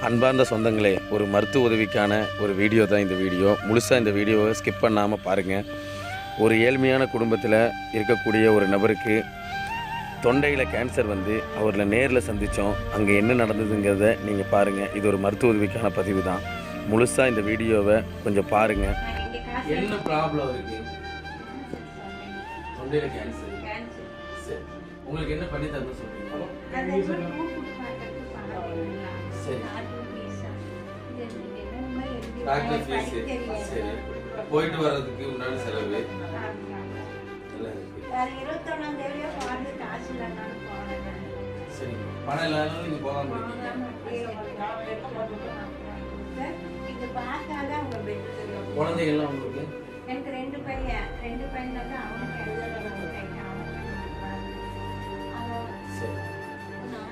அன்பார்ந்த சொந்தங்களே, ஒரு மருத்துவ உதவிக்கான ஒரு வீடியோ தான் இந்த வீடியோ. முழுசாக இந்த வீடியோவை ஸ்கிப் பண்ணாமல் பாருங்கள். ஒரு ஏழ்மையான குடும்பத்தில் இருக்கக்கூடிய ஒரு நபருக்கு தொண்டையில் கேன்சர் வந்து அவர்களை நேரில் சந்தித்தோம். அங்கே என்ன நடந்ததுங்கிறத நீங்கள் பாருங்கள். இது ஒரு மருத்துவ உதவிக்கான பதிவு தான். முழுசாக இந்த வீடியோவை கொஞ்சம் பாருங்கள். என்ன ப்ராப்ளம் இருக்குது? தொண்டையில் கேன்சர். சரி, உங்களுக்கு என்ன பண்ணி தரணும்னு சொல்கிறீங்க? சரி, டாக்டர் ஃபீஸ். சரி, போயிட்டு வர்றதுக்கு உண்டான செலவு சரி, பணம் இல்லாதனால நீங்கள் போகாம குழந்தைகள்லாம் உங்களுக்கு? எனக்கு ரெண்டு பையன் தான்.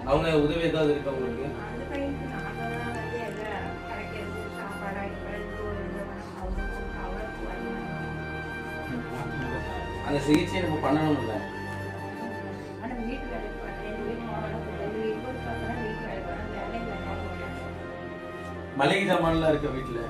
அவங்க உதவி ஏதாவது இருக்கா உங்களுக்கு? அந்த சிகிச்சை நம்ம பண்ணணும் இல்லை? மளிகை சாமான்லாம் இருக்க வீட்டில்?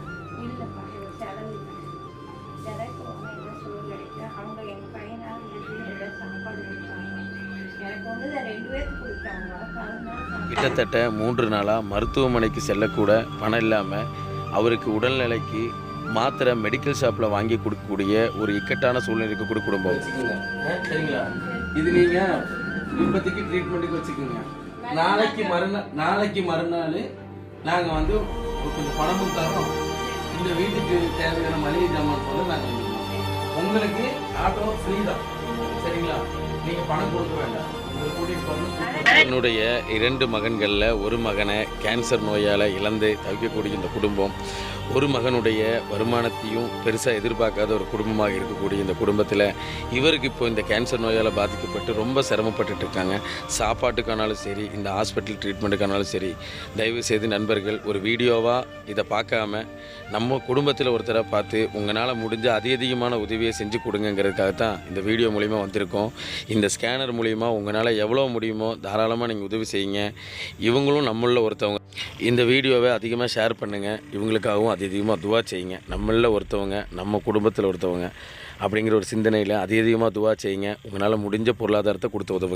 கிட்டத்தட்ட 3 நாளாக மருத்துவமனைக்கு செல்லக்கூட பணம் இல்லாமல் அவருக்கு உடல்நிலைக்கு மாத்திரை மெடிக்கல் ஷாப்பில் வாங்கி கொடுக்கக்கூடிய ஒரு இக்கட்டான சூழ்நிலை இருக்கக்கூடிய குடும்பம். சரிங்களா? இது நீங்கள் இப்போதைக்கு ட்ரீட்மெண்ட்டுக்கு வச்சுக்கோங்க. நாளைக்கு மறுநாள் நாங்கள் வந்து கொஞ்சம் பணமும் தரோம். இந்த வீட்டுக்கு தேவையான மளிகை ஜாமான் போல நாங்கள் உங்களுக்கு ஆட்டோ ஃப்ரீ தான். சரிங்களா? நீங்கள் பணம் கொடுக்க வேண்டாம். என்னுடைய 2 மகன்களில் ஒரு மகனை கேன்சர் நோயால் இழந்து தவிக்கக்கூடிய இந்த குடும்பம், ஒரு மகனுடைய வருமானத்தையும் பெருசாக எதிர்பார்க்காத ஒரு குடும்பமாக இருக்கக்கூடிய இந்த குடும்பத்தில் இவருக்கு இப்போ இந்த கேன்சர் நோயால் பாதிக்கப்பட்டு ரொம்ப சிரமப்பட்டுட்டு இருக்காங்க. சாப்பாட்டுக்கானாலும் சரி, இந்த ஹாஸ்பிட்டல் ட்ரீட்மெண்ட்டுக்கானாலும் சரி, தயவுசெய்து நண்பர்கள் ஒரு வீடியோவாக இதை பார்க்காம நம்ம குடும்பத்தில் ஒருத்தரை பார்த்து உங்களால் முடிஞ்ச அதிகமான உதவியை செஞ்சு கொடுங்கிறதுக்காக தான் இந்த வீடியோ மூலிமா வந்திருக்கோம். இந்த ஸ்கேனர் மூலிமா உங்களால் எவ்வளோ முடியுமோ தாராளமாக நீங்கள் உதவி செய்யுங்க. இவங்களும் நம்மளில் ஒருத்தவங்க. இந்த வீடியோவை அதிகமாக ஷேர் பண்ணுங்கள். இவங்களுக்காகவும் அதிகமாக துவா செய்யுங்க. நம்மளில் ஒருத்தவங்க, நம்ம குடும்பத்தில் ஒருத்தவங்க அப்படிங்கிற ஒரு சிந்தனையில் அதிகமாக துவா செய்யுங்க. உங்களால் முடிஞ்ச பொருளாதாரத்தை கொடுத்து உதவுங்க.